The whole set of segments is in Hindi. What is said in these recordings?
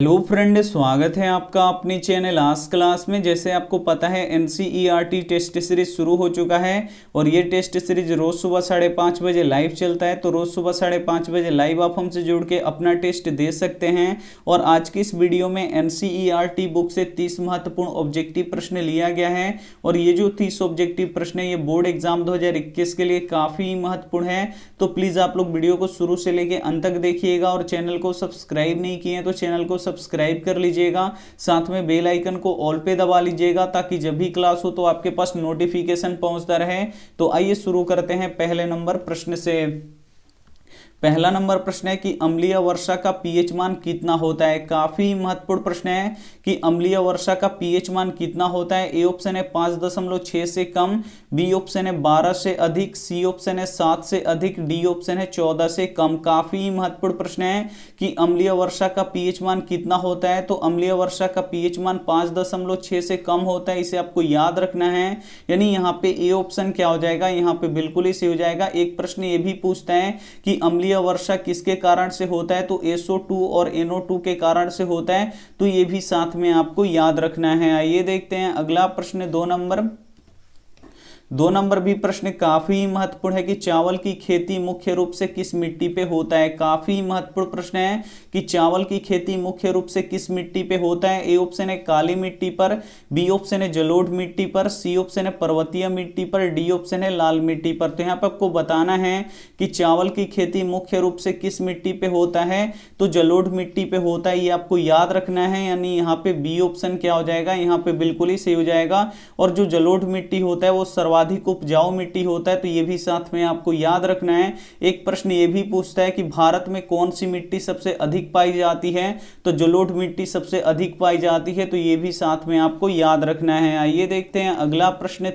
हेलो फ्रेंड, स्वागत है आपका अपने चैनल आज क्लास में। जैसे आपको पता है एनसीईआरटी टेस्ट सीरीज शुरू हो चुका है और ये टेस्ट सीरीज रोज सुबह 5:30 बजे लाइव चलता है। तो रोज सुबह 5:30 बजे लाइव आप हमसे जुड़ के अपना टेस्ट दे सकते हैं। और आज की इस वीडियो में एनसीईआरटी बुक से 30 महत्वपूर्ण ऑब्जेक्टिव प्रश्न लिया गया है और ये जो 30 ऑब्जेक्टिव प्रश्न है ये बोर्ड एग्जाम 2021 के लिए काफी महत्वपूर्ण है। तो प्लीज आप लोग वीडियो को शुरू से लेकर अंत तक देखिएगा और चैनल को सब्सक्राइब नहीं किए तो चैनल को सब्सक्राइब कर लीजिएगा, साथ में बेल आइकन को ऑल पे दबा लीजिएगा ताकि जब भी क्लास हो तो आपके पास नोटिफिकेशन पहुंचता रहे। तो आइए शुरू करते हैं पहले नंबर प्रश्न से। पहला नंबर प्रश्न है कि अम्लीय वर्षा का पीएच मान कितना होता है। काफी महत्वपूर्ण प्रश्न है कि अम्लीय वर्षा का पीएच मान कितना होता है। ए ऑप्शन है 5.6 से कम, बी ऑप्शन है 12 से अधिक, सी ऑप्शन है 7 से अधिक, डी ऑप्शन है 14 से कम। काफी महत्वपूर्ण प्रश्न है कि अम्लीय वर्षा का पीएच मान कितना होता है। तो अम्लीय वर्षा का पीएच मान 5.6 से कम होता है, इसे आपको याद रखना है। यानी यहाँ पे ए ऑप्शन क्या हो जाएगा, यहाँ पे बिल्कुल ही सही हो जाएगा। एक प्रश्न ये भी पूछता है कि अम्लीय वर्षा किसके कारण से होता है, तो SO2 और NO2 के कारण से होता है। तो ये भी साथ में आपको याद रखना है। आइए देखते हैं अगला प्रश्न, 2 नंबर भी प्रश्न काफी महत्वपूर्ण है कि चावल की खेती मुख्य रूप से किस मिट्टी पे होता है। काफी महत्वपूर्ण प्रश्न है कि चावल की खेती मुख्य रूप से किस मिट्टी पे होता है। ए ऑप्शन है काली मिट्टी पर, बी ऑप्शन है जलोढ़ मिट्टी पर, सी ऑप्शन है पर्वतीय मिट्टी पर, डी ऑप्शन है लाल मिट्टी पर। तो यहाँ पे आपको बताना है कि चावल की खेती मुख्य रूप से किस मिट्टी पे होता है, तो जलोढ़ मिट्टी पे होता है, ये आपको याद रखना है। यानी यहाँ पे बी ऑप्शन क्या हो जाएगा, यहाँ पे बिल्कुल ही सही हो जाएगा। और जो जलोढ़ मिट्टी होता है वो सर्वाधिक उपजाऊ मिट्टी होता है, तो ये भी साथ में आपको याद रखना है। एक प्रश्न ये भी पूछता है कि भारत में कौन सी मिट्टी सबसे अधिक पाई जाती है, तो जलोढ़ मिट्टी सबसे अधिक पाई जाती है, तो ये भी साथ में आपको याद रखना है। आइए देखते हैं अगला प्रश्न,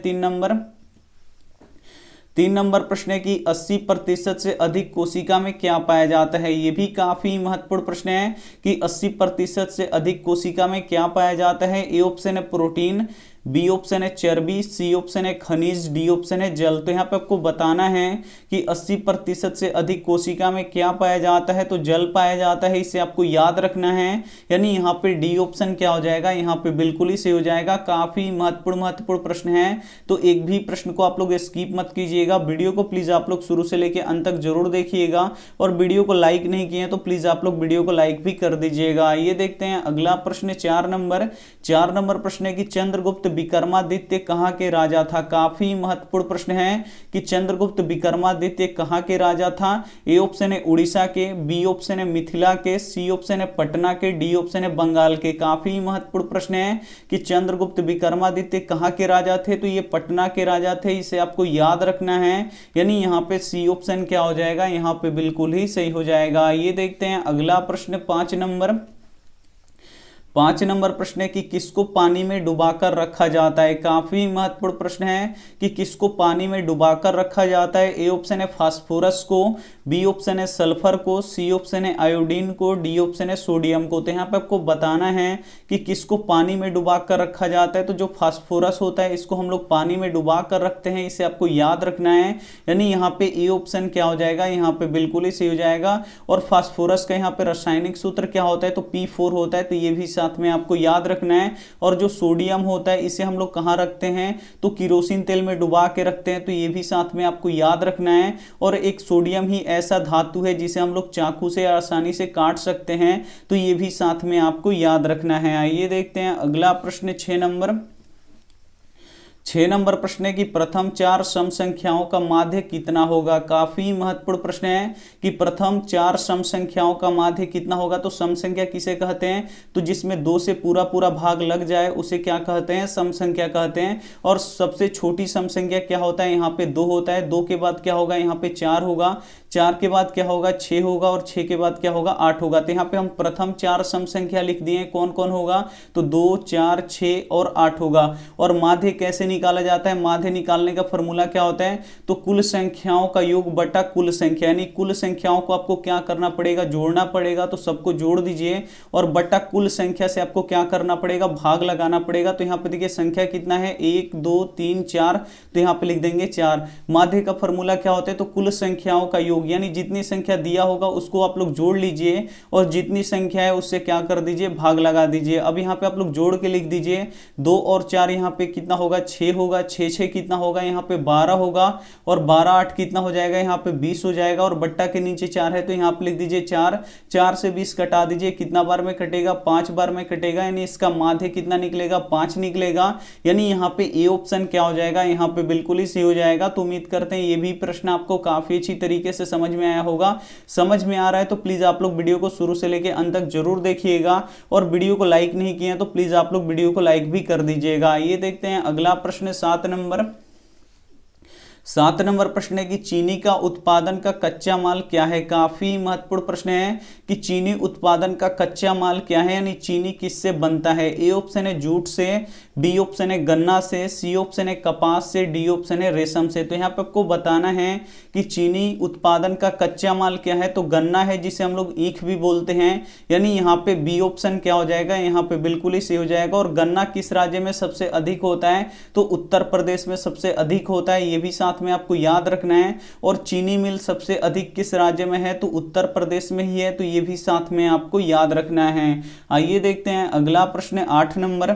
3 नंबर प्रश्न है कि 80% से अधिक कोशिका में क्या पाया जाता है। ये भी काफी महत्वपूर्ण प्रश्न है कि 80% से अधिक कोशिका में क्या पाया जाता है। ए ऑप्शन है प्रोटीन, बी ऑप्शन है चर्बी, सी ऑप्शन है खनिज, डी ऑप्शन है जल। तो यहाँ पे आपको बताना है कि 80% से अधिक कोशिका में क्या पाया जाता है, तो जल पाया जाता है, इसे आपको याद रखना है। यानी यहाँ पे डी ऑप्शन क्या हो जाएगा, यहाँ पे बिल्कुल ही सही हो जाएगा। काफी महत्वपूर्ण प्रश्न है, तो एक भी प्रश्न को आप लोग स्किप मत कीजिएगा। वीडियो को प्लीज आप लोग शुरू से लेकर अंत तक जरूर देखिएगा और वीडियो को लाइक नहीं किए तो प्लीज आप लोग वीडियो को लाइक भी कर दीजिएगा। ये देखते हैं अगला प्रश्न, 4 नंबर प्रश्न है कि चंद्रगुप्त विक्रमादित्य कहाँ के राजा था। काफी महत्वपूर्ण प्रश्न है कि चंद्रगुप्त विक्रमादित्य कहाँ के राजा था। ए ऑप्शन है उड़ीसा के, बी ऑप्शन है मिथिला के, सी ऑप्शन है पटना के, डी ऑप्शन है बंगाल के। काफी महत्वपूर्ण प्रश्न है कि चंद्रगुप्त विक्रमादित्य कहाँ के राजा थे, तो ये पटना के राजा थे, इसे आपको याद रखना है। यानी यहाँ पे सी ऑप्शन क्या हो जाएगा, यहाँ पे बिल्कुल ही सही हो जाएगा। ये देखते हैं अगला प्रश्न, 5 नंबर प्रश्न है कि किसको पानी में डुबाकर रखा जाता है। काफी महत्वपूर्ण प्रश्न है कि किसको पानी में डुबाकर रखा जाता है। ए ऑप्शन है फास्फोरस को, बी ऑप्शन है सल्फर को, सी ऑप्शन है आयोडीन को, डी ऑप्शन है सोडियम को। तो यहाँ पे आपको बताना है कि किसको पानी में डुबाकर रखा जाता है। तो जो फास्फोरस होता है इसको हम लोग पानी में डुबा कर रखते हैं, इसे आपको याद रखना है। यानी यहाँ पे ए ऑप्शन क्या हो जाएगा, यहाँ पे बिल्कुल ही सही हो जाएगा। और फास्फोरस का यहाँ पे रासायनिक सूत्र क्या होता है, तो P4 होता है, तो ये भी साथ में आपको याद रखना है। और जो सोडियम होता है इसे हम लोग कहाँ रखते हैं, तो किरोसिन तेल में डुबा के रखते हैं, तो ये भी साथ में आपको याद रखना है। और एक सोडियम ही ऐसा धातु है जिसे हम लोग चाकू से आसानी से काट सकते हैं, तो ये भी साथ में आपको याद रखना है। आइए देखते हैं अगला प्रश्न, 6 नंबर प्रश्न है कि प्रथम 4 सम संख्याओं का माध्य कितना होगा। काफी महत्वपूर्ण प्रश्न है कि प्रथम 4 सम संख्याओं का माध्य कितना होगा। तो सम संख्या किसे कहते हैं, तो जिसमें 2 से पूरा भाग लग जाए उसे क्या कहते हैं, सम संख्या कहते हैं। और सबसे छोटी सम संख्या क्या होता है, यहाँ पे 2 होता है। 2 के बाद क्या होगा, यहाँ पे 4 होगा, 4 के बाद क्या होगा, 6 होगा, और 6 के बाद क्या होगा, 8 होगा। तो यहाँ पे हम प्रथम 4 सम संख्या लिख दिए, कौन कौन होगा, तो 2, 4, 6 और 8 होगा। और माध्य कैसे निकाला जाता है? माध्य निकालने का फॉर्मूला क्या होता है? तो कुल संख्याओं का योग बटा कुल संख्या, यानी कुल संख्याओं को आपको क्या करना पड़ेगा? जोड़ना पड़ेगा। तो सबको जोड़ दीजिए और बटा कुल संख्या से आपको क्या करना पड़ेगा? भाग लगाना पड़ेगा। तो यहाँ पे देखिए संख्या कितना है? 1 2 3 4, तो यहाँ पे लिख देंगे 4। माध्य का फॉर्मूला क्या होता है? तो कुल संख्याओं का योग, यानी जितनी संख्या दिया होगा उसको आप लोग जोड़ लीजिए और जितनी संख्या है उससे क्या कर दीजिए? भाग लगा दीजिए। अब यहाँ पे आप लोग जोड़ के लिख दीजिए, 2 और 4 यहाँ पे कितना होगा? 6 होगा। 6 6 कितना होगा? यहाँ पे 12 होगा और 12 8 कितना हो जाएगा? यहाँ पे 20 हो जाएगा और बट्टा के नीचे 4 है तो यहाँ पे लिख दीजिए 4। 4 से 20 कटा दीजिए, कितना बार में कटेगा? 5 बार में कटेगा, यानी इसका माध्य कितना निकलेगा? 5 निकलेगा। यानी यहाँ पे ए ऑप्शन क्या हो जाएगा? यहाँ पे बिल्कुल ही सही हो जाएगा। तो उम्मीद करते हैं ये भी प्रश्न आपको काफी अच्छी तरीके से समझ में आया होगा। समझ में आ रहा है तो प्लीज आप लोग वीडियो को शुरू से लेकर अंत तक जरूर देखिएगा और वीडियो को लाइक नहीं किए तो प्लीज आप लोग वीडियो को लाइक भी कर दीजिएगा। ये देखते हैं अगला प्रश्न 7 नंबर। 7 नंबर प्रश्न है कि चीनी का उत्पादन का कच्चा माल क्या है? काफी महत्वपूर्ण प्रश्न है कि चीनी उत्पादन का कच्चा माल क्या है, यानी चीनी किससे बनता है? ए ऑप्शन है जूट से, बी ऑप्शन है गन्ना से, सी ऑप्शन है कपास से, डी ऑप्शन है रेशम से। तो यहाँ पे आपको बताना है कि चीनी उत्पादन का कच्चा माल क्या है? तो गन्ना है, जिसे हम लोग ईख भी बोलते हैं, यानी यहाँ पे बी ऑप्शन क्या हो जाएगा? यहाँ पे बिल्कुल ही सही हो जाएगा। और गन्ना किस राज्य में सबसे अधिक होता है? तो उत्तर प्रदेश में सबसे अधिक होता है, ये भी साथ में आपको याद रखना है। और चीनी मिल सबसे अधिक किस राज्य में है? तो उत्तर प्रदेश में ही है, तो ये भी साथ में आपको याद रखना है। आइए देखते हैं अगला प्रश्न 8 नंबर।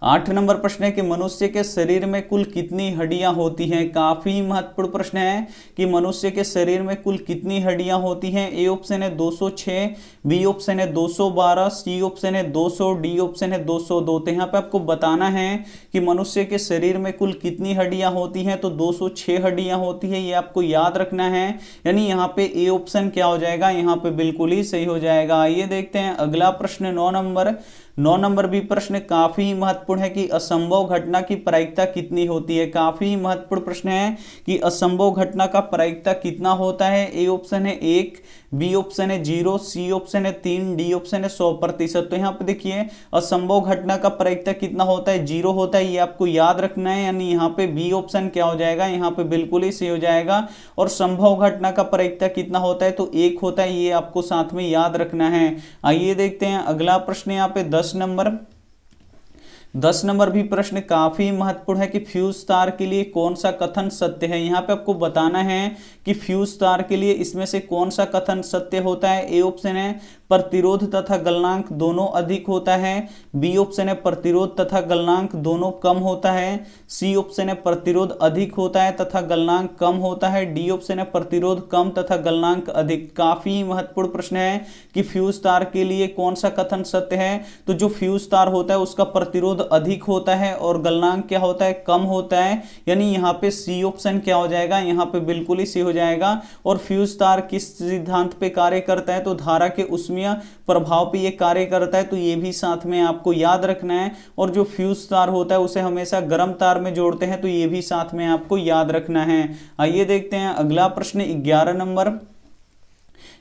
8 नंबर प्रश्न है कि मनुष्य के शरीर में कुल कितनी हड्डियां होती हैं? काफी महत्वपूर्ण प्रश्न है कि मनुष्य के शरीर में कुल कितनी हड्डियां होती हैं। ए ऑप्शन है 206, बी ऑप्शन है 212, सी ऑप्शन है 200, डी ऑप्शन है 202। तो यहाँ पे आपको बताना है कि मनुष्य के शरीर में कुल कितनी हड्डियां होती हैं। तो 206 हड्डियां होती है, ये आपको याद रखना है। यानी यहाँ पे ए ऑप्शन क्या हो जाएगा? यहाँ पे बिल्कुल ही सही हो जाएगा। आइए देखते हैं अगला प्रश्न 9 नंबर। 9 नंबर भी प्रश्न काफी महत्वपूर्ण है कि असंभव घटना की प्रायिकता कितनी होती है? काफी महत्वपूर्ण प्रश्न है कि असंभव घटना का प्रायिकता कितना होता है। ए ऑप्शन है 1, बी ऑप्शन है 0, सी ऑप्शन है 3, डी ऑप्शन है 100%। तो यहाँ पे देखिए असंभव घटना का प्रायिकता कितना होता है? 0 होता है, ये आपको याद रखना है। यानी यहाँ पे बी ऑप्शन क्या हो जाएगा? यहाँ पे बिल्कुल ही सही हो जाएगा। और संभव घटना का प्रायिकता कितना होता है? तो 1 होता है, ये आपको साथ में याद रखना है। आइए देखते हैं अगला प्रश्न यहाँ पे 10 नंबर। 10 नंबर भी प्रश्न काफी महत्वपूर्ण है कि फ्यूज तार के लिए कौन सा कथन सत्य है। यहाँ पे आपको बताना है कि फ्यूज तार के लिए इसमें से कौन सा कथन सत्य होता है। ए ऑप्शन है प्रतिरोध तथा गलनांक दोनों अधिक होता है, बी ऑप्शन है प्रतिरोध तथा गलनांक दोनों कम होता है, सी ऑप्शन है प्रतिरोध अधिक होता है तथा गलनांक कम होता है, डी ऑप्शन है प्रतिरोध कम तथा गलनांक अधिक। काफी महत्वपूर्ण प्रश्न है कि फ्यूज तार के लिए कौन सा कथन सत्य है। तो जो फ्यूज तार होता है उसका प्रतिरोध अधिक होता है और गलनांक क्या होता है? कम होता है। यानी यहाँ पे सी ऑप्शन क्या हो जाएगा? यहाँ पे बिल्कुल ही सी हो जाएगा। और फ्यूज तार किस सिद्धांत पे कार्य करता है? तो धारा के उष्मीय प्रभाव पे ये कार्य करता है, तो ये भी साथ में आपको याद रखना है। और जो फ्यूज तार होता है उसे हमेशा गर्म तार में जोड़ते हैं, तो ये भी साथ में आपको याद रखना है। आइए देखते हैं अगला प्रश्न 11 नंबर।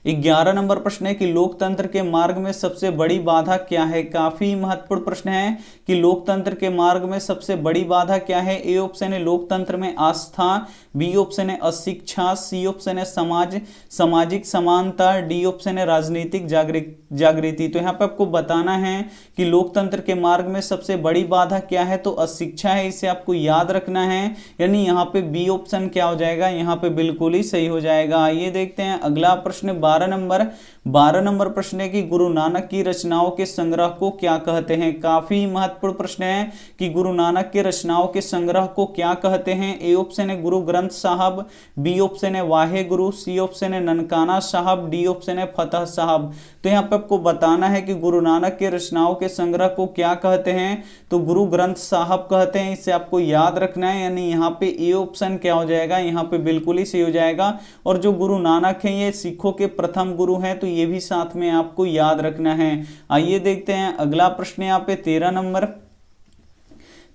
11 नंबर प्रश्न है कि लोकतंत्र के मार्ग में सबसे बड़ी बाधा क्या है। काफी महत्वपूर्ण प्रश्न है कि लोकतंत्र के मार्ग में सबसे बड़ी बाधा क्या है। ए ऑप्शन है लोकतंत्र में आस्था, बी ऑप्शन है अशिक्षा, सी ऑप्शन है सामाजिक समानता, डी ऑप्शन है राजनीतिक जागृति। तो यहाँ पे आपको बताना है कि लोकतंत्र के मार्ग में सबसे बड़ी बाधा क्या है। तो अशिक्षा है, इसे आपको याद रखना है। यानी यहाँ पे बी ऑप्शन क्या हो जाएगा? यहाँ पे बिल्कुल ही सही हो जाएगा। आइए देखते हैं अगला प्रश्न 12 नंबर। 12 नंबर प्रश्न है कि गुरु नानक की रचनाओं के संग्रह को क्या कहते हैं। काफी महत्वपूर्ण प्रश्न है कि गुरु नानक के रचनाओं के संग्रह को क्या कहते हैं। ए ऑप्शन है गुरु ग्रंथ साहब, बी ऑप्शन है वाहे गुरु, सी ऑप्शन है ननकाना साहब, डी ऑप्शन है फतह साहब। तो यहाँ पे आपको बताना है कि गुरु नानक के रचनाओं के संग्रह को क्या कहते हैं। तो गुरु ग्रंथ साहब कहते हैं, इसे आपको याद रखना है। यानी यहाँ पे ए ऑप्शन क्या हो जाएगा? यहाँ पे बिल्कुल ही सही हो जाएगा। और जो गुरु नानक है ये सिखों के प्रथम गुरु हैं, तो ये भी साथ में आपको याद रखना है। आइए देखते हैं अगला प्रश्न यहाँ पे 13 नंबर।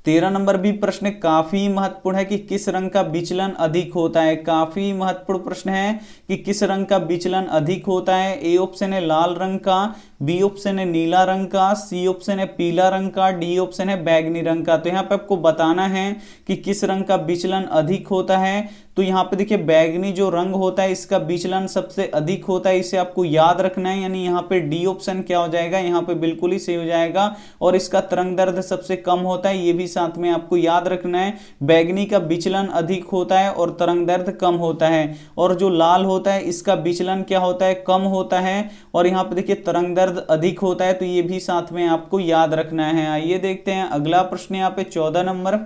13 नंबर भी प्रश्न काफी महत्वपूर्ण है कि किस रंग का विचलन अधिक होता है। काफी महत्वपूर्ण प्रश्न है कि किस रंग का विचलन अधिक होता है। ए ऑप्शन है लाल रंग का, बी ऑप्शन है नीला रंग का, सी ऑप्शन है पीला रंग का, डी ऑप्शन है बैंगनी रंग का। तो यहाँ पे आपको बताना है कि किस रंग का विचलन अधिक होता है। तो यहाँ पे देखिए बैगनी जो रंग होता है इसका विचलन सबसे अधिक होता है, इसे आपको याद रखना है। यानी यहाँ पे डी ऑप्शन क्या हो जाएगा, यहाँ पे बिल्कुल ही सही हो जाएगा। और इसका तरंग दैर्ध्य सबसे कम होता है, ये भी साथ में आपको याद रखना है। बैगनी का विचलन अधिक होता है और तरंग दैर्ध्य कम होता है। और जो लाल होता है इसका विचलन क्या होता है, कम होता है। और यहाँ पे देखिए तरंग दैर्ध्य अधिक होता है, तो ये भी साथ में आपको याद रखना है। आइए देखते हैं अगला प्रश्न यहाँ पे 14 नंबर।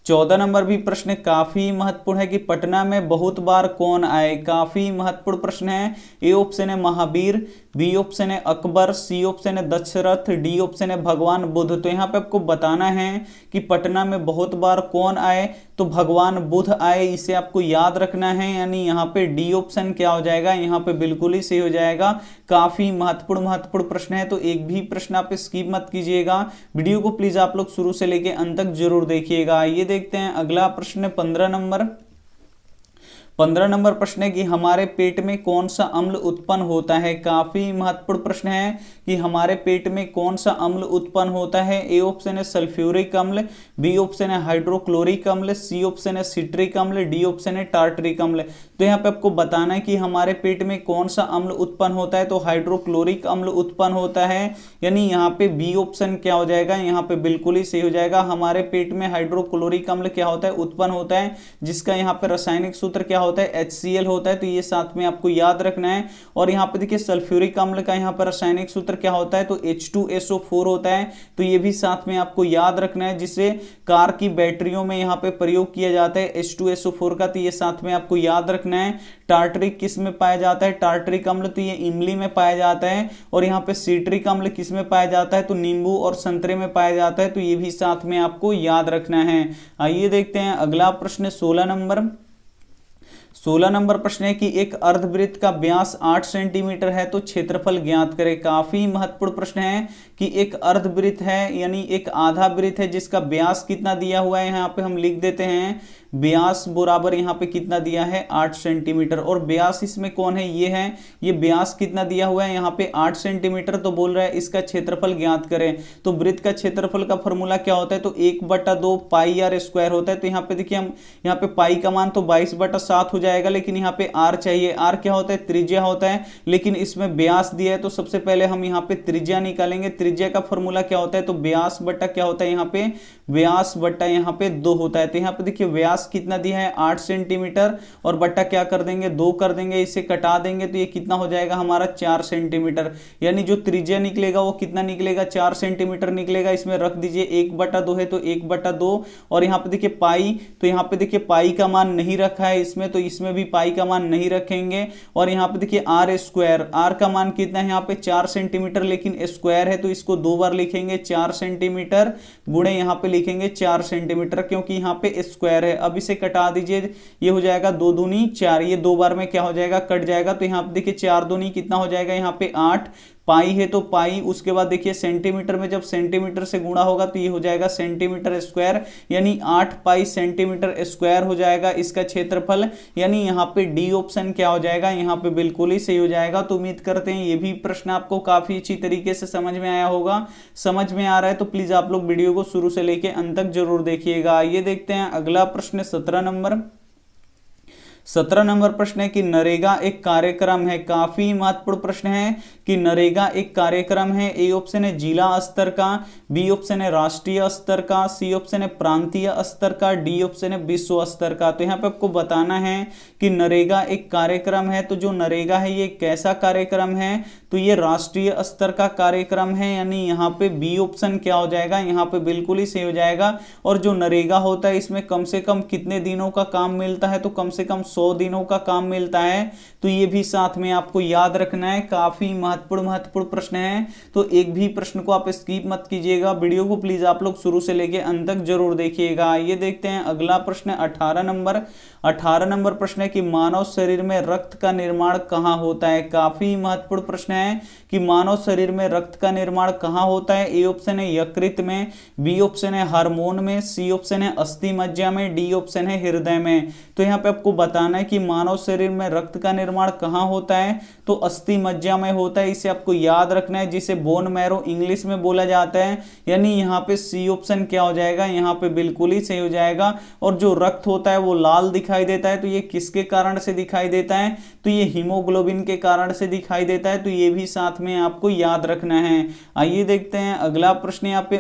14 नंबर भी प्रश्न काफी महत्वपूर्ण है कि पटना में बहुत बार कौन आए। काफी महत्वपूर्ण प्रश्न है। ए ऑप्शन है महावीर, बी ऑप्शन है अकबर, सी ऑप्शन है दशरथ, डी ऑप्शन है भगवान बुद्ध। तो यहाँ पे आपको बताना है कि पटना में बहुत बार कौन आए, तो भगवान बुद्ध आए, इसे आपको याद रखना है। यानी यहाँ पे डी ऑप्शन क्या हो जाएगा, यहाँ पे बिल्कुल ही सही हो जाएगा। काफी महत्वपूर्ण प्रश्न है, तो एक भी प्रश्न आप स्किप मत कीजिएगा। वीडियो को प्लीज आप लोग शुरू से लेके अंत तक जरूर देखिएगा। ये देखते हैं अगला प्रश्न 15 नंबर। 15 नंबर प्रश्न है कि हमारे पेट में कौन सा अम्ल उत्पन्न होता है। काफी महत्वपूर्ण प्रश्न है कि हमारे पेट में कौन सा अम्ल उत्पन्न होता है। ए ऑप्शन है सल्फ्यूरिक अम्ल, बी ऑप्शन है हाइड्रोक्लोरिक अम्ल, सी ऑप्शन है सिट्रिक अम्ल, डी ऑप्शन है टार्टरिक अम्ल। तो यहाँ पे आपको बताना है कि हमारे पेट में कौन सा अम्ल उत्पन्न होता है, तो हाइड्रोक्लोरिक अम्ल उत्पन्न होता है। यानी यहाँ पे बी ऑप्शन क्या हो जाएगा, यहाँ पे बिल्कुल ही सही हो जाएगा। हमारे पेट में हाइड्रोक्लोरिक अम्ल क्या होता है, उत्पन्न होता है, जिसका यहाँ पे रासायनिक सूत्र क्या होता है, HCl होता है। तो ये साथ में आपको याद रखना है। और यहाँ पे देखिए सल्फ्यूरिक अम्ल का यहाँ पर रासायनिक सूत्र क्या होता है, तो H2SO4 होता है। तो ये भी साथ में आपको याद रखना है, जिसे कार की बैटरियों में यहाँ पे प्रयोग किया जाता है H2SO4 का। तो ये साथ में आपको याद रखना है। टार्टरिक किस में पाया जाता है, टार्टरिक अम्ल तो ये इमली में पाया जाता है। और यहाँ पे सिट्रिक अम्ल किस में पाया जाता है, तो नींबू और संतरे में पाया जाता है। तो ये भी साथ में आपको याद रखना है। आइए देखते हैं अगला प्रश्न 16 नंबर। 16 नंबर प्रश्न है कि एक अर्धवृत्त का व्यास 8 सेंटीमीटर है, तो क्षेत्रफल ज्ञात करें। काफी महत्वपूर्ण प्रश्न है कि एक अर्धवृत्त है, यानी एक आधा वृत्त है, जिसका व्यास कितना दिया हुआ है, यहाँ पे हम लिख देते हैं व्यास बराबर यहाँ पे कितना दिया है 8 सेंटीमीटर। और व्यास इसमें कौन है, ये है, ये व्यास कितना दिया हुआ है यहाँ पे 8 सेंटीमीटर। तो बोल रहा है इसका क्षेत्रफल ज्ञात करें। तो वृत्त का क्षेत्रफल का फॉर्मूला क्या होता है, तो 1/2 पाई आर स्क्वायर होता है। तो यहाँ पे देखिए हम यहाँ पे पाई का मान तो 22/7 हो जाएगा, लेकिन यहाँ पे आर चाहिए। आर क्या होता है, त्रिज्या होता है, लेकिन इसमें व्यास दिया है। तो सबसे पहले हम यहाँ पे त्रिज्या निकालेंगे। त्रिज्या का फॉर्मूला क्या होता है, तो व्यास बट्टा क्या होता है, यहाँ पे व्यास बट्टा यहाँ पे 2 होता है। तो यहाँ पे देखिए व्यास कितना दिया है 8 सेंटीमीटर, और बट्टा क्या कर देंगे 2 कर देंगे, इसे कटा देंगे। तो ये कितना हो जाएगा हमारा 4 सेंटीमीटर। यानी जो त्रिज्या निकलेगा वो कितना निकलेगा, 4 सेंटीमीटर निकलेगा। इसमें रख दीजिए 1/2 है, तो 1/2। और यहाँ पे देखिए पाई, तो यहाँ पे देखिए पाई का मान नहीं रखा है इसमें, तो इसमें भी पाई का मान नहीं रखेंगे। और यहाँ पे देखिए आर स्क्वायर, आर का मान कितना है यहाँ पे 4 सेंटीमीटर, लेकिन स्क्वायर है तो इसको 2 बार लिखेंगे। 4 सेंटीमीटर गुणे यहाँ पे लिखेंगे 4 सेंटीमीटर, क्योंकि यहाँ पे स्क्वायर है। अब इसे कटा दीजिए, ये हो जाएगा 2 दूनी 4, ये 2 बार में क्या हो जाएगा, कट जाएगा। तो यहाँ पे देखिए 4 दूनी कितना हो जाएगा, यहाँ पे 8 पाई है, तो पाई। उसके बाद देखिए सेंटीमीटर में जब सेंटीमीटर से गुणा होगा तो ये हो जाएगा सेंटीमीटर स्क्वायर, यानी 8 पाई सेंटीमीटर स्क्वायर हो जाएगा इसका क्षेत्रफल। यानी यहाँ पे डी ऑप्शन क्या हो जाएगा, यहाँ पे बिल्कुल ही सही हो जाएगा। तो उम्मीद करते हैं ये भी प्रश्न आपको काफी अच्छी तरीके से समझ में आया होगा। समझ में आ रहा है तो प्लीज आप लोग वीडियो को शुरू से लेके अंत तक जरूर देखिएगा। ये देखते हैं अगला प्रश्न 17 नंबर। 17 नंबर प्रश्न है कि नरेगा एक कार्यक्रम है। काफी महत्वपूर्ण प्रश्न है कि नरेगा एक कार्यक्रम है। ए ऑप्शन है जिला स्तर का, बी ऑप्शन है राष्ट्रीय स्तर का, सी ऑप्शन है प्रांतीय स्तर का, डी ऑप्शन है विश्व स्तर का। तो यहाँ पे आपको बताना है कि नरेगा एक कार्यक्रम है। तो जो नरेगा है ये कैसा कार्यक्रम है, तो ये राष्ट्रीय स्तर का कार्यक्रम है। यानी यहाँ पे बी ऑप्शन क्या हो जाएगा, यहाँ पे बिल्कुल ही सही हो जाएगा। और जो नरेगा होता है इसमें कम से कम कितने दिनों का काम मिलता है, तो कम से कम 100 दिनों का काम मिलता है। तो ये भी साथ में आपको याद रखना है। काफी महत्वपूर्ण प्रश्न है, तो एक भी प्रश्न को आप स्किप मत कीजिएगा। वीडियो को प्लीज आप लोग शुरू से लेके अंत तक जरूर देखिएगा। ये देखते हैं अगला प्रश्न 18 नंबर। 18 नंबर प्रश्न है कि मानव शरीर में रक्त का निर्माण कहाँ होता है। काफी महत्वपूर्ण प्रश्न है है कि मानव शरीर में रक्त का निर्माण कहाँ होता है। ए ऑप्शन है यकृत में, बी ऑप्शन है हार्मोन में, सी ऑप्शन है अस्थि मज्जा में, डी ऑप्शन है हृदय में। तो यहाँ पे आपको बताना है कि मानव शरीर में रक्त का निर्माण कहाँ होता है, तो अस्थि मज्जा में होता है। इसे आपको याद रखना है, जिसे बोन मैरो इंग्लिश में बोला जाता है। यानी यहाँ पे सी ऑप्शन क्या हो जाएगा, यहाँ पे बिल्कुल ही सही हो जाएगा। और जो रक्त होता है वो लाल दिखाई देता है, तो ये किसके कारण से दिखाई देता है, तो ये हीमोग्लोबिन के कारण से दिखाई देता है। तो ये भी साथ में आपको याद रखना है। आइए देखते हैं अगला प्रश्न यहाँ पे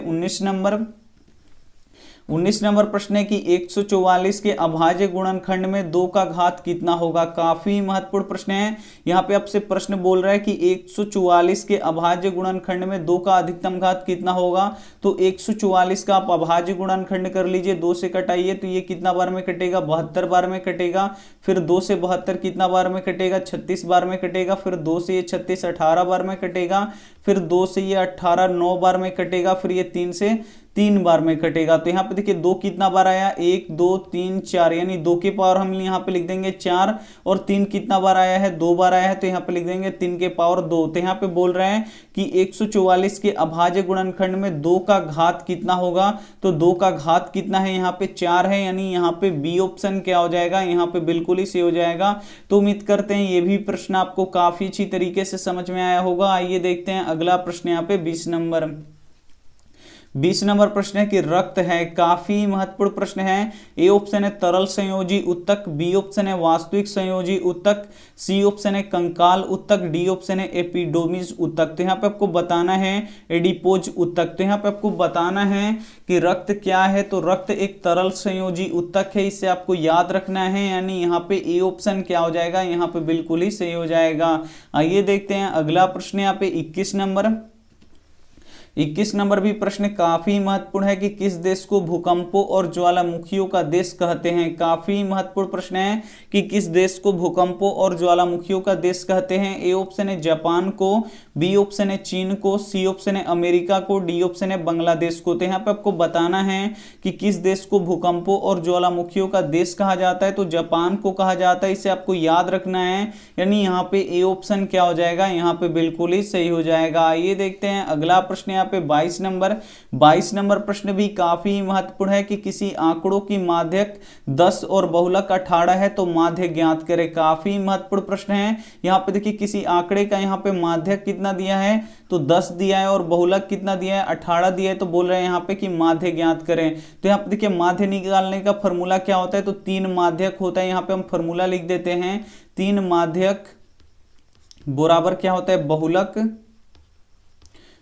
19 नंबर प्रश्न है कि 144 के अभाज्य गुणनखंड में 2 का घात कितना होगा। काफी महत्वपूर्ण प्रश्न है। यहाँ पे आपसे प्रश्न बोल रहा है कि 144 के अभाज्य गुणनखंड में 2 का अधिकतम घात कितना होगा। तो 144 का आप अभाज्य गुणनखंड कर लीजिए, 2 से कटाइए तो ये कितना बार में कटेगा, 72 बार में कटेगा। फिर 2 से 72 कितना बार में कटेगा, 36 बार में कटेगा। फिर 2 से ये 36 18 बार में कटेगा। फिर 2 से ये 18 9 बार में कटेगा। फिर ये 3 से 3 बार में कटेगा। तो यहाँ पे देखिए 2 कितना बार आया, 1 2 3 4, यानी 2 के पावर हम यहाँ पे लिख देंगे 4। और 3 कितना बार आया है, 2 बार आया है, तो यहाँ पे लिख देंगे 3 के पावर 2। तो यहाँ पे बोल रहे हैं कि 144 के अभाज्य गुणनखंड में 2 का घात कितना होगा। तो 2 का घात कितना है, यहाँ पे 4 है, यानी यहाँ पे बी ऑप्शन क्या हो जाएगा, यहाँ पे बिल्कुल ही सही हो जाएगा। तो उम्मीद करते हैं ये भी प्रश्न आपको काफी अच्छी तरीके से समझ में आया होगा। आइए देखते हैं अगला प्रश्न यहाँ पे 20 नंबर प्रश्न है कि रक्त है। काफी महत्वपूर्ण प्रश्न है। ए ऑप्शन है तरल संयोजी उत्तक, बी ऑप्शन है वास्तविक संयोजी उत्तक, सी ऑप्शन है कंकाल उत्तक, डी ऑप्शन है एपिडोमिस उत्तक। तो यहाँ पे आपको बताना है एडिपोज उत्तक। तो यहाँ पे आपको बताना है कि रक्त क्या है। तो रक्त एक तरल संयोजी उत्तक है, इसे आपको याद रखना है। यानी यहाँ पे ए ऑप्शन क्या हो जाएगा, यहाँ पे बिल्कुल ही सही हो जाएगा। आइए देखते हैं अगला प्रश्न यहाँ पे 21 नंबर भी प्रश्न काफी महत्वपूर्ण है कि किस देश को भूकंपों और ज्वालामुखियों का देश कहते हैं। काफी महत्वपूर्ण प्रश्न है कि किस देश को भूकंपों और ज्वालामुखियों का देश कहते हैं। ए ऑप्शन है जापान को, बी ऑप्शन है चीन को, सी ऑप्शन है अमेरिका को, डी ऑप्शन है बांग्लादेश को। तो यहाँ पे आपको बताना है कि किस देश को भूकंपों और ज्वालामुखियों का देश कहा जाता है। तो जापान को कहा जाता है, इसे आपको याद रखना है। यानी यहाँ पे ए ऑप्शन क्या हो जाएगा, यहाँ पे बिल्कुल ही सही हो जाएगा। आइए देखते हैं अगला प्रश्न पे 22 नंबर प्रश्न भी काफी महत्वपूर्ण है कि किसी आंकड़ों की माध्यक 10 और बहुलक 18 है तो माध्य ज्ञात करें। काफी महत्वपूर्ण प्रश्न है। यहाँ पे देखिए किसी आंकड़े का यहाँ पे माध्यक कितना दिया है, तो 10 दिया है, और बहुलक कितना दिया है, 18 दिया है। तो बोल रहे हैं यहाँ पे कि माध्य ज्ञात करें। तो यहाँ पे देखिए माध्य निकालने का फॉर्मूला क्या होता है, तो 3 माध्यक होता है। यहाँ पे हम फॉर्मूला लिख देते हैं, 3 माध्यक बराबर क्या होता है,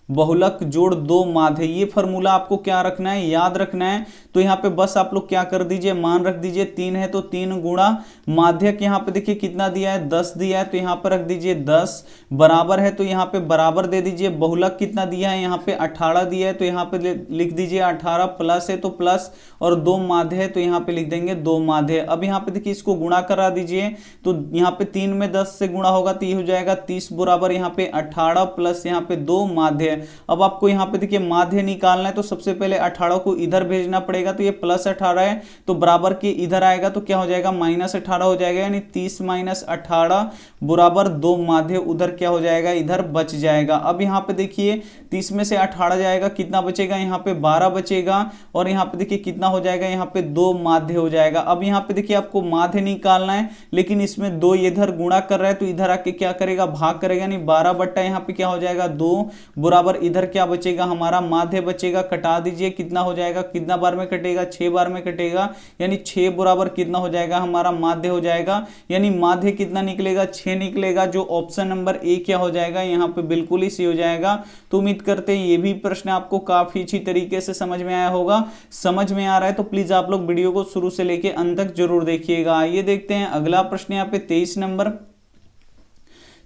बहुलक जोड़ 2 माध्य। ये फॉर्मूला आपको क्या रखना है, याद रखना है। तो यहाँ पे बस आप लोग क्या कर दीजिए, मान रख दीजिए 3 है तो 3 गुणा माध्यक यहाँ पे देखिए कितना दिया है, 10 दिया है, तो यहाँ पे रख दीजिए 10 बराबर है, तो यहाँ पे बराबर दे दीजिए। बहुलक कितना दिया है, यहाँ पे 18 दिया है, तो यहाँ पे लिख दीजिए 18, प्लस है तो प्लस, और 2 माध्य है तो यहाँ पे लिख देंगे 2 माध्य। अब यहाँ पे देखिए इसको गुणा करा दीजिए, तो यहाँ पे 3 में 10 से गुणा होगा तो ये हो जाएगा 30 बराबर यहाँ पे 18 प्लस यहाँ पे 2 माध्य। अब आपको यहाँ पे देखिए माध्य निकालना है, तो सबसे पहले 18 को इधर भेजना पड़ेगा, तो ये प्लस 18 है तो बराबर के इधर आएगा तो क्या हो जाएगा, माइनस 18 हो जाएगा। यानी 30 माइनस 18 बराबर 2 माध्य उधर क्या हो जाएगा, इधर बच जाएगा। अब यहाँ पे देखिए 30 में से 18 जाएगा, कितना बचेगा, यहाँ पे 12 बचेगा, और यहाँ पे देखिए कितना हो जाएगा, यहाँ पे 2 माध्य हो जाएगा। अब यहाँ पे देखिए आपको माध्य निकालना है, लेकिन इसमें 2 इधर गुणा कर रहा है तो इधर आके क्या करेगा, भाग करेगा। यानी 12 बट्टा यहाँ पे क्या हो जाएगा 2 बराबर इधर क्या बचेगा, हमारा माध्य बचेगा। कटा दीजिए, कितना हो जाएगा, कितना बार में कटेगा, 6 बार में कटेगा। यानी 6 बराबर कितना हो जाएगा, हमारा माध्य हो जाएगा। यानी माध्य कितना निकलेगा, 6 निकलेगा, जो ऑप्शन नंबर ए क्या हो जाएगा, यहाँ पे बिल्कुल ही सही हो जाएगा। तो उम्मीद करते हैं ये भी प्रश्न आपको काफी अच्छी तरीके से समझ में आया होगा। समझ में आ रहा है तो प्लीज आप लोग वीडियो को शुरू से लेके अंत तक जरूर देखिएगा। आइए देखते हैं अगला प्रश्न यहाँ पे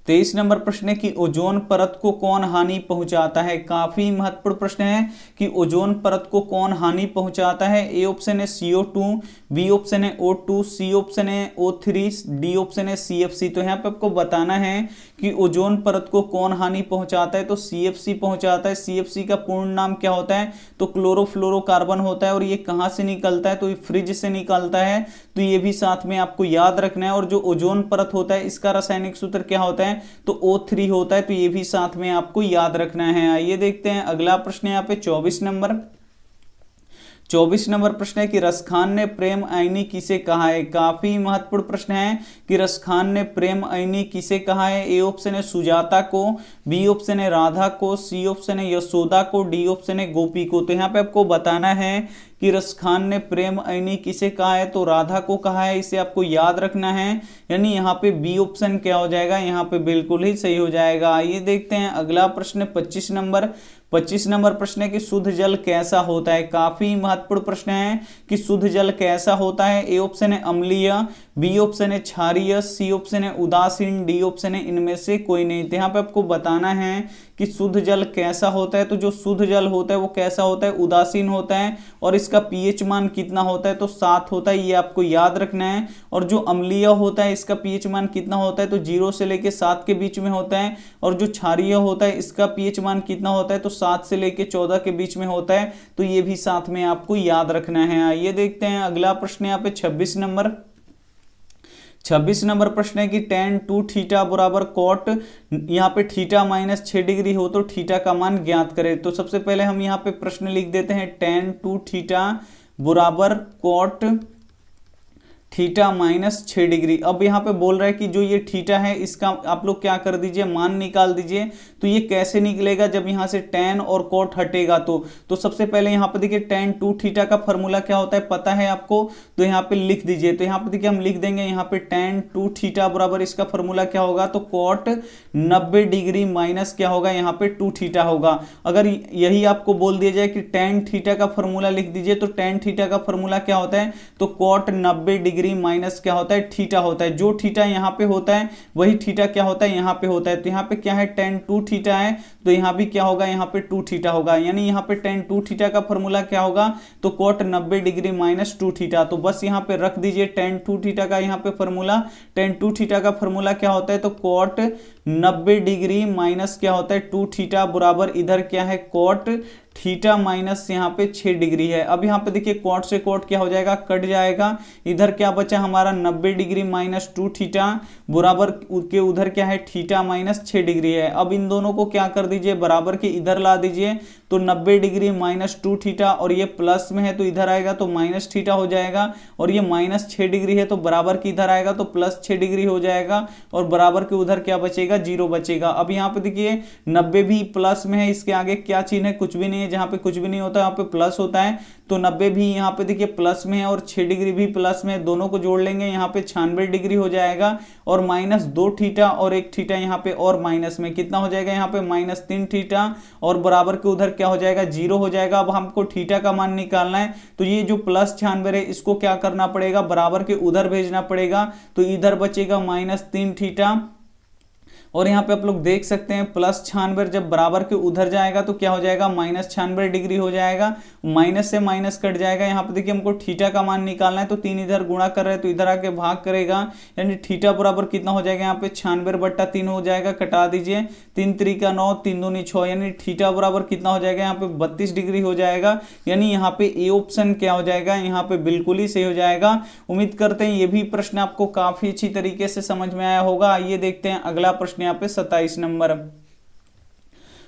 23 नंबर प्रश्न है कि ओजोन परत को कौन हानि पहुंचाता है। काफी महत्वपूर्ण प्रश्न है कि ओजोन परत को कौन हानि पहुंचाता है। ए ऑप्शन है CO2, बी ऑप्शन है O2, सी ऑप्शन है O3, डी ऑप्शन है CFC। तो यहाँ पे आपको बताना है कि ओजोन परत को कौन हानि पहुंचाता है, तो CFC पहुंचाता है। CFC का पूर्ण नाम क्या होता है, तो क्लोरोफ्लोरोकार्बन होता है, और ये कहां से निकलता है, तो ये फ्रिज से निकलता है। तो ये भी साथ में आपको याद रखना है। और जो ओजोन परत होता है इसका रासायनिक सूत्र क्या होता है, है तो O3 होता है, तो ये भी साथ में आपको याद रखना है। आइए देखते हैं अगला प्रश्न यहाँ पे 24 नंबर। 24 नंबर प्रश्न है कि रसखान ने प्रेम आईनी किसे कहा है। काफी महत्वपूर्ण प्रश्न है कि रसखान ने प्रेम आईनी किसे कहा है। ए ऑप्शन है सुजाता को, बी ऑप्शन है राधा को, सी ऑप्शन है यशोदा को, डी ऑप्शन है गोपी को। तो यहाँ पे आपको बताना है कि रसखान ने प्रेम आईनी किसे कहा है, तो राधा को कहा है, इसे आपको याद रखना है। यानी यहाँ पे बी ऑप्शन क्या हो जाएगा, यहाँ पे बिल्कुल ही सही हो जाएगा। आइए देखते हैं अगला प्रश्न 25 नंबर। 25 नंबर प्रश्न है कि शुद्ध जल कैसा होता है। काफी महत्वपूर्ण प्रश्न है कि शुद्ध जल कैसा होता है। ए ऑप्शन है अम्लीय, बी ऑप्शन है क्षारीय, सी ऑप्शन है उदासीन, डी ऑप्शन है इनमें से कोई नहीं। तो यहाँ पे आपको बताना है कि शुद्ध जल कैसा होता है। तो जो शुद्ध जल होता है वो कैसा होता है, उदासीन होता है, और इसका पीएच मान कितना होता है, तो 7 होता है, ये आपको याद रखना है। और जो अम्लीय होता है इसका पीएच मान कितना होता है, तो 0 से लेके 7 के बीच में होता है। और जो क्षारीय होता है इसका पीएच मान कितना होता है, तो 7 से लेके 14 के बीच में होता है। तो ये भी साथ में आपको याद रखना है। आइए देखते हैं अगला प्रश्न यहाँ पे 26 नंबर। 26 नंबर प्रश्न है कि tan 2 थीटा बराबर कॉट, यहाँ पे थीटा माइनस 6 डिग्री हो तो थीटा का मान ज्ञात करें। तो सबसे पहले हम यहाँ पे प्रश्न लिख देते हैं tan 2 थीटा बराबर कॉट थीटा माइनस 6 डिग्री। अब यहाँ पे बोल रहा है कि जो ये थीटा है इसका आप लोग क्या कर दीजिए, मान निकाल दीजिए। तो ये कैसे निकलेगा, जब यहाँ से tan और cot हटेगा तो सबसे पहले यहाँ पे देखिए tan 2 थीटा का फॉर्मूला क्या होता है पता है आपको, तो यहाँ पे लिख दीजिए। तो यहाँ पे देखिए हम लिख देंगे यहाँ पे tan 2 थीटा बराबर इसका फॉर्मूला क्या होगा, तो cot 90 डिग्री माइनस क्या होगा, यहाँ पे 2 थीटा होगा। अगर यही आपको बोल दिया जाए कि tan थीटा का फॉर्मूला लिख दीजिए, तो tan थीटा का फॉर्मूला क्या होता है, तो cot 90 डिग्री माइनस क्या होता है, थीटा होता है। जो थीटा यहाँ पे होता है वही थीटा क्या होता है, यहाँ पे होता है। तो यहाँ पे क्या है, tan 2 थीटा है, तो यहाँ भी क्या होगा, यहाँ पे 2 थीटा होगा। यानी यहाँ पे tan 2 थीटा का फॉर्मूला क्या होगा, तो cot 90 डिग्री माइनस 2 थीटा। तो बस यहाँ पे रख दीजिए tan 2 थीटा का यहाँ पे फॉर्मूला। tan 2 थीटा का फॉर्मूला क्या होता है, तो cot 90 डिग्री माइनस क्या होता है 2 थीटा बराबर इधर क्या है cot थीटा माइनस यहाँ पे 6 डिग्री है। अब यहाँ पे देखिए cot से cot क्या हो जाएगा, कट जाएगा। इधर क्या बचा हमारा 90 डिग्री माइनस 2 थीटा बराबर के उधर क्या है थीटा माइनस 6 डिग्री है। अब इन दोनों को क्या कर दीजिए, बराबर के इधर ला दीजिए। तो 90 डिग्री माइनस 2 थीटा और ये प्लस में है तो इधर आएगा तो माइनस थीटा हो जाएगा, और ये माइनस 6 डिग्री है तो बराबर के इधर आएगा तो प्लस 6 डिग्री हो जाएगा, और बराबर के उधर क्या बचेगा, 0 बचेगा। अब यहाँ पे देखिए 90 भी प्लस में है, इसके आगे क्या चिन्ह है, कुछ भी नहीं है। जहाँ पे कुछ भी नहीं होता है यहाँ पे प्लस होता है। तो 90 भी यहाँ पे देखिए प्लस में है और 6 डिग्री भी प्लस में है, दोनों को जोड़ लेंगे यहाँ पे 96 डिग्री हो जाएगा, और माइनस 2 थीटा और 1 थीटा यहाँ पे और माइनस में कितना हो जाएगा, यहाँ पे माइनस 3 थीटा, और बराबर के उधर क्या हो जाएगा, 0 हो जाएगा। अब हमको थीटा का मान निकालना है, तो ये जो प्लस 96 है इसको क्या करना पड़ेगा, बराबर के उधर भेजना पड़ेगा। तो इधर बचेगा माइनस 3 थीटा, और यहाँ पे आप लोग देख सकते हैं प्लस 96 जब बराबर के उधर जाएगा तो क्या हो जाएगा, माइनस 96 डिग्री हो जाएगा। माइनस से माइनस कट जाएगा। यहाँ पे देखिए हमको थीटा का मान निकालना है, तो 3 इधर गुणा कर रहे हैं तो इधर आके भाग करेगा, यानी थीटा बराबर कितना हो जाएगा, यहाँ पे 96/3 हो जाएगा। कटा दीजिए, 3 3 9, 3 2 6, यानी थीटा बराबर कितना हो जाएगा, यहाँ पे 32 डिग्री हो जाएगा। यानी यहाँ पे ए ऑप्शन क्या हो जाएगा, यहाँ पे बिल्कुल ही सही हो जाएगा। उम्मीद करते हैं ये भी प्रश्न आपको काफी अच्छी तरीके से समझ में आया होगा। आइए देखते हैं अगला प्रश्न यहाँ पे 27 नंबर।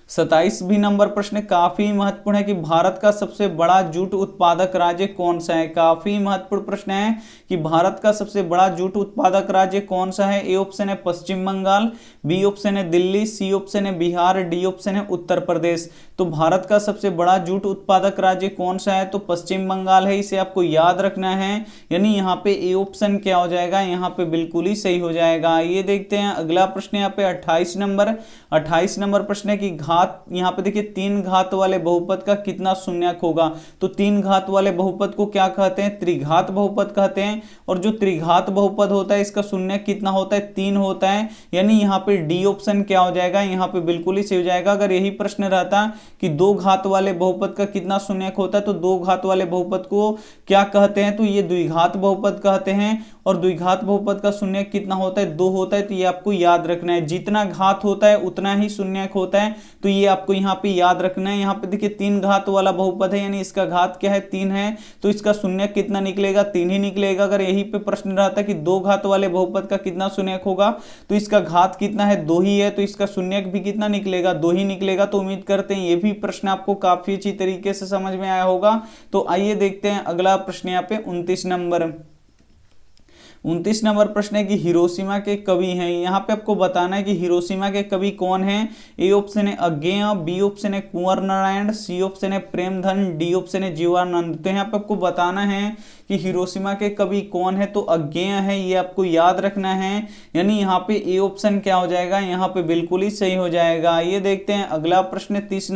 27 नंबर प्रश्न काफी महत्वपूर्ण है कि भारत का सबसे बड़ा जूट उत्पादक राज्य कौन सा है। काफी महत्वपूर्ण प्रश्न है कि भारत का सबसे बड़ा जूट उत्पादक राज्य कौन सा है। ए ऑप्शन है पश्चिम बंगाल, बी ऑप्शन है दिल्ली, सी ऑप्शन है बिहार, डी ऑप्शन है उत्तर प्रदेश। तो भारत का सबसे बड़ा जूट उत्पादक राज्य कौन सा है, तो पश्चिम बंगाल है, इसे आपको याद रखना है। यानी यहाँ पे ए ऑप्शन क्या हो जाएगा, यहाँ पे बिल्कुल ही सही हो जाएगा। ये देखते हैं अगला प्रश्न यहाँ पे 28 नंबर। 28 नंबर प्रश्न है कि घात, यहाँ पे देखिए 3 घात वाले बहुपद का कितना शून्यक होगा। तो 3 घात वाले बहुपद को क्या कहते हैं, त्रिघात बहुपद कहते हैं। और जो त्रिघात बहुपद होता है इसका शून्यक कितना होता है, 3 होता है। यानी यहाँ पे डी ऑप्शन क्या हो जाएगा, यहाँ पे बिल्कुल ही सही हो जाएगा। अगर यही प्रश्न रहता कि 2 घात वाले बहुपद का कितना शून्यक होता है, तो 2 घात वाले बहुपद को क्या कहते हैं, तो ये द्विघात बहुपद कहते हैं। और द्विघात बहुपद का शून्यक कितना होता है, 2 होता है। तो ये आपको याद रखना है, जितना घात होता है उतना ही शून्यक होता है। तो तो ये आपको यहाँ पे याद रखना है। यहाँ पे देखिए 3 घात वाला बहुपद है, यानी इसका घात क्या है 3 है, तो इसका शून्यक कितना निकलेगा 3 ही निकलेगा। अगर यही पे प्रश्न रहता कि 2 घात वाले बहुपद का कितना शून्यक होगा, तो इसका घात कितना है 2 ही है, तो इसका शून्यक भी कितना निकलेगा 2 ही निकलेगा। तो उम्मीद करते हैं ये भी प्रश्न आपको काफी अच्छी तरीके से समझ में आया होगा। तो आइए देखते हैं अगला प्रश्न यहाँ पे 29 नंबर प्रश्न है कि हिरोशिमा के कवि हैं। यहाँ पे आपको बताना है कि हिरोशिमा के कवि कौन हैं। ए ऑप्शन है अज्ञेय, बी ऑप्शन है कुंवर नारायण, सी ऑप्शन है प्रेमधन, डी ऑप्शन है जीवानंद। तो यहाँ पे आपको बताना है कि हिरोशिमा के कवि कौन है, तो अज्ञेय है, ये आपको याद रखना है। यानी यहाँ पे ए ऑप्शन क्या हो जाएगा, यहाँ पे बिल्कुल ही सही हो जाएगा। ये देखते हैं अगला प्रश्न 30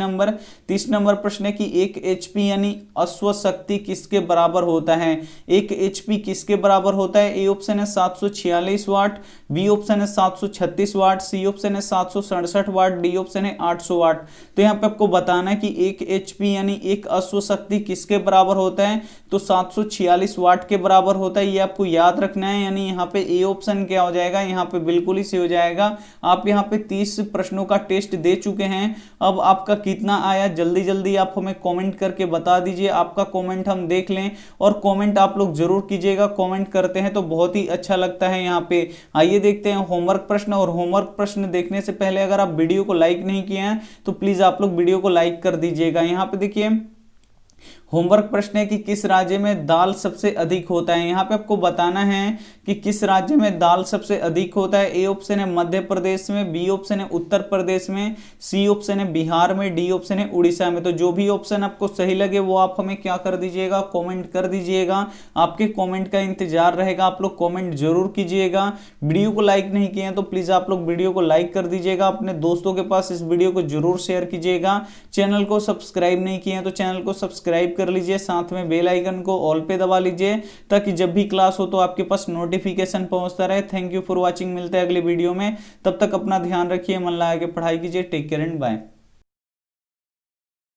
नंबर प्रश्न है कि 1 HP यानी अश्व शक्ति किसके बराबर होता है। 1 HP किसके बराबर होता है। ए ऑप्शन है 746 वाट, बी ऑप्शन है 736 वाट, सी ऑप्शन है 767 वाट, डी ऑप्शन है 800 वाट। तो यहाँ पे आपको बताना है कि 1 HP यानी एक अश्व शक्ति किसके बराबर होता है, तो 746 वाट के बराबर होता है, ये आपको याद रखना है। यानी यहाँ पे ए ऑप्शन क्या हो जाएगा, यहाँ पे बिल्कुल ही सही हो जाएगा। आप यहाँ पे 30 प्रश्नों का टेस्ट दे चुके हैं, अब आपका कितना आया जल्दी जल्दी आप हमें कमेंट करके बता दीजिए। आपका कमेंट हम देख लें, और कमेंट आप लोग जरूर कीजिएगा, कमेंट करते हैं तो बहुत ही अच्छा लगता है। यहाँ पे आइए देखते हैं होमवर्क प्रश्न। और होमवर्क प्रश्न देखने से पहले अगर आप वीडियो को लाइक नहीं किए हैं तो प्लीज आप लोग वीडियो को लाइक कर दीजिएगा। यहाँ पे देखिए होमवर्क प्रश्न है कि किस राज्य में दाल सबसे अधिक होता है। यहाँ पे आपको बताना है कि किस राज्य में दाल सबसे अधिक होता है। ए ऑप्शन है मध्य प्रदेश में, बी ऑप्शन है उत्तर प्रदेश में, सी ऑप्शन है बिहार में, डी ऑप्शन है उड़ीसा में। तो जो भी ऑप्शन आपको सही लगे वो आप हमें क्या कर दीजिएगा, कमेंट कर दीजिएगा। आपके कमेंट का इंतजार रहेगा, आप लोग कमेंट जरूर कीजिएगा। वीडियो को लाइक नहीं किए हैं तो प्लीज आप लोग वीडियो को लाइक कर दीजिएगा, अपने दोस्तों के पास इस वीडियो को जरूर शेयर कीजिएगा। चैनल को सब्सक्राइब नहीं किए हैं तो चैनल को सब्सक्राइब कर लीजिए, साथ में बेल आइकन को ऑल पे दबा लीजिए, ताकि जब भी क्लास हो तो आपके पास नोटिफिकेशन पहुंचता रहे। थैंक यू फॉर वॉचिंग, मिलते हैं अगले वीडियो में। तब तक अपना ध्यान रखिए, मन लगा के पढ़ाई कीजिए। Take care and bye.